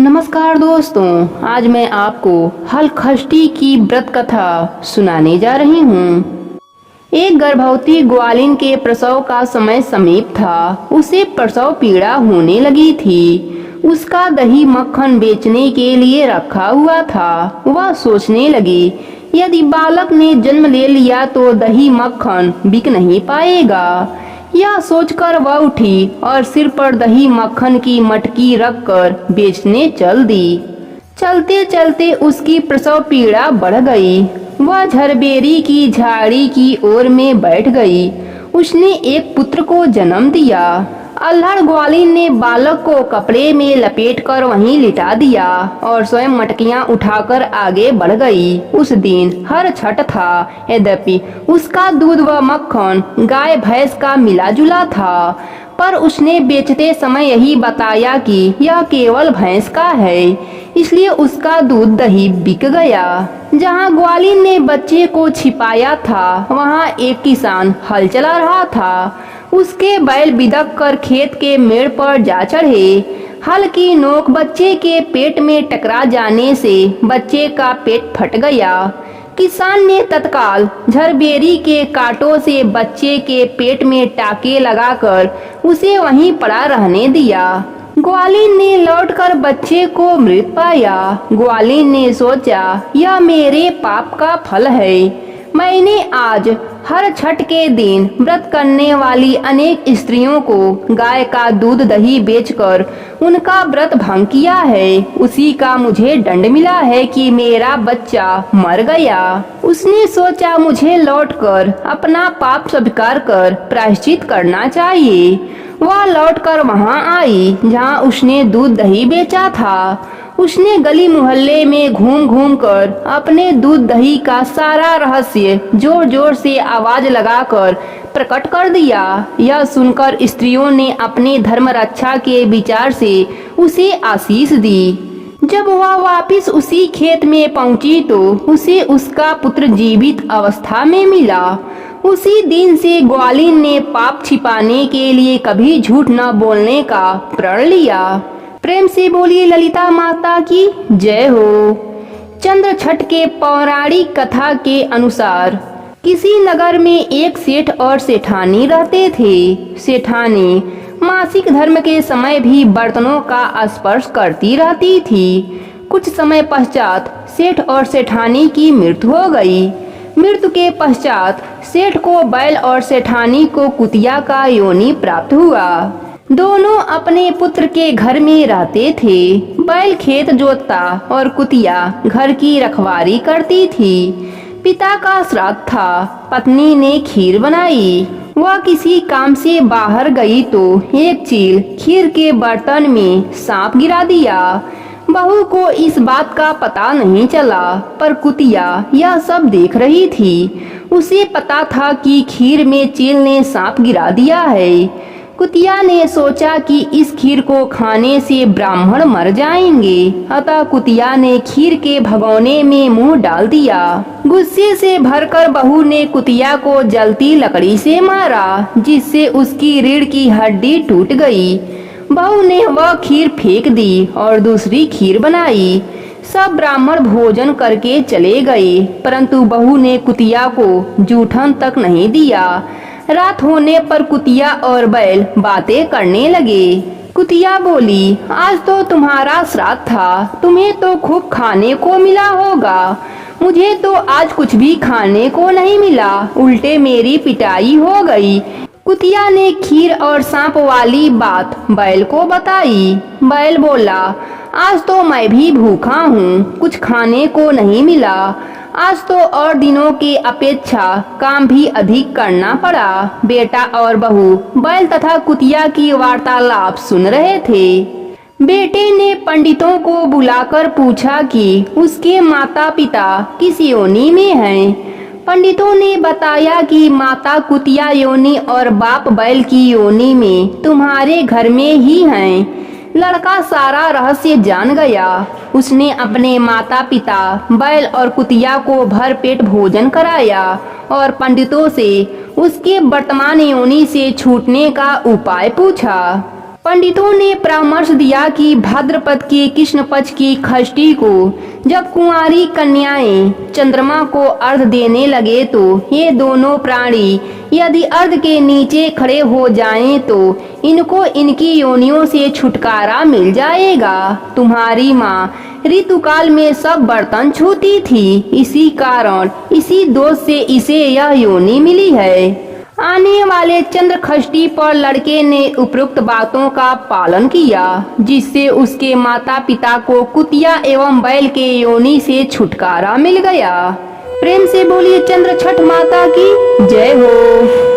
नमस्कार दोस्तों, आज मैं आपको हलखष्टी की व्रत कथा सुनाने जा रही हूँ। एक गर्भवती ग्वालिन के प्रसव का समय समीप था। उसे प्रसव पीड़ा होने लगी थी। उसका दही मक्खन बेचने के लिए रखा हुआ था। वह सोचने लगी, यदि बालक ने जन्म ले लिया तो दही मक्खन बिक नहीं पाएगा। यह सोचकर वह उठी और सिर पर दही मक्खन की मटकी रखकर बेचने चल दी। चलते चलते उसकी प्रसव पीड़ा बढ़ गई। वह झरबेरी की झाड़ी की ओर में बैठ गई। उसने एक पुत्र को जन्म दिया। अल्हड़ ग्वालिन ने बालक को कपड़े में लपेटकर वहीं लिटा दिया और स्वयं मटकियां उठाकर आगे बढ़ गई। उस दिन हर छठ था, यद्यपि उसका दूध व मक्खन गाय भैंस का मिला जुला था, पर उसने बेचते समय यही बताया कि यह केवल भैंस का है, इसलिए उसका दूध दही बिक गया। जहाँ ग्वालिन ने बच्चे को छिपाया था, वहाँ एक किसान हल चला रहा था। उसके बैल बिदक कर खेत के मेड़ पर जा चढ़े। हल की नोक बच्चे के पेट में टकरा जाने से बच्चे का पेट फट गया। किसान ने तत्काल झरबेरी के कांटों से बच्चे के पेट में टाके लगाकर उसे वहीं पड़ा रहने दिया। ग्वालिन ने लौटकर बच्चे को मृत पाया। ग्वालिन ने सोचा, यह मेरे पाप का फल है। मैंने आज हर छठ के दिन व्रत करने वाली अनेक स्त्रियों को गाय का दूध दही बेचकर उनका व्रत भंग किया है। उसी का मुझे दंड मिला है कि मेरा बच्चा मर गया। उसने सोचा, मुझे लौटकर अपना पाप स्वीकार कर प्रायश्चित करना चाहिए। वह लौटकर वहां आई जहां उसने दूध दही बेचा था। उसने गली मोहल्ले में घूम घूम कर अपने दूध दही का सारा रहस्य जोर जोर से आवाज लगाकर प्रकट कर दिया। यह सुनकर स्त्रियों ने अपने धर्म रक्षा के विचार से उसे आशीष दी। जब वह वापस उसी खेत में पहुंची तो उसे उसका पुत्र जीवित अवस्था में मिला। उसी दिन से ग्वालिन ने पाप छिपाने के लिए कभी झूठ न बोलने का प्रण लिया। प्रेम से बोलिए ललिता माता की जय हो। चंद्र छठ के पौराणिक कथा के अनुसार किसी नगर में एक सेठ और सेठानी रहते थे। सेठानी मासिक धर्म के समय भी बर्तनों का स्पर्श करती रहती थी। कुछ समय पश्चात सेठ और सेठानी की मृत्यु हो गई। मृत्यु के पश्चात सेठ को बैल और सेठानी को कुतिया का योनि प्राप्त हुआ। दोनों अपने पुत्र के घर में रहते थे। बैल खेत जोतता और कुतिया घर की रखवाली करती थी। पिता का श्राद्ध था। पत्नी ने खीर बनाई। वह किसी काम से बाहर गई तो एक चील खीर के बर्तन में सांप गिरा दिया। बहू को इस बात का पता नहीं चला, पर कुतिया यह सब देख रही थी। उसे पता था कि खीर में चील ने सांप गिरा दिया है। कुतिया ने सोचा कि इस खीर को खाने से ब्राह्मण मर जाएंगे, अतः कुतिया ने खीर के भगोने में मुंह डाल दिया। गुस्से से भरकर बहू ने कुतिया को जलती लकड़ी से मारा, जिससे उसकी रीढ़ की हड्डी टूट गई। बहू ने वह खीर फेंक दी और दूसरी खीर बनाई। सब ब्राह्मण भोजन करके चले गए, परंतु बहू ने कुतिया को जूठन तक नहीं दिया। रात होने पर कुतिया और बैल बातें करने लगे। कुतिया बोली, आज तो तुम्हारा श्राद्ध था, तुम्हें तो खूब खाने को मिला होगा। मुझे तो आज कुछ भी खाने को नहीं मिला, उल्टे मेरी पिटाई हो गई। कुतिया ने खीर और सांप वाली बात बैल को बताई। बैल बोला, आज तो मैं भी भूखा हूँ, कुछ खाने को नहीं मिला। आज तो और दिनों की अपेक्षा काम भी अधिक करना पड़ा। बेटा और बहू बैल तथा कुतिया की वार्तालाप सुन रहे थे। बेटे ने पंडितों को बुलाकर पूछा कि उसके माता पिता किस योनि में हैं। पंडितों ने बताया कि माता कुतिया योनि और बाप बैल की योनि में तुम्हारे घर में ही हैं। लड़का सारा रहस्य जान गया। उसने अपने माता पिता बैल और कुतिया को भर पेट भोजन कराया और पंडितों से उसके वर्तमान योनि से छूटने का उपाय पूछा। पंडितों ने परामर्श दिया कि भाद्रपद के कृष्ण पक्ष की षष्ठी को जब कुंवारी कन्याएं चंद्रमा को अर्घ देने लगे तो ये दोनों प्राणी यदि अर्घ के नीचे खड़े हो जाएं तो इनको इनकी योनियों से छुटकारा मिल जाएगा। तुम्हारी माँ ऋतुकाल में सब बर्तन छूती थी, इसी कारण इसी दोष से इसे यह योनि मिली है। आने वाले चंद्र षष्ठी पर लड़के ने उपरोक्त बातों का पालन किया, जिससे उसके माता पिता को कुतिया एवं बैल के योनि से छुटकारा मिल गया। प्रेम से बोलिए चंद्र छठ माता की जय हो।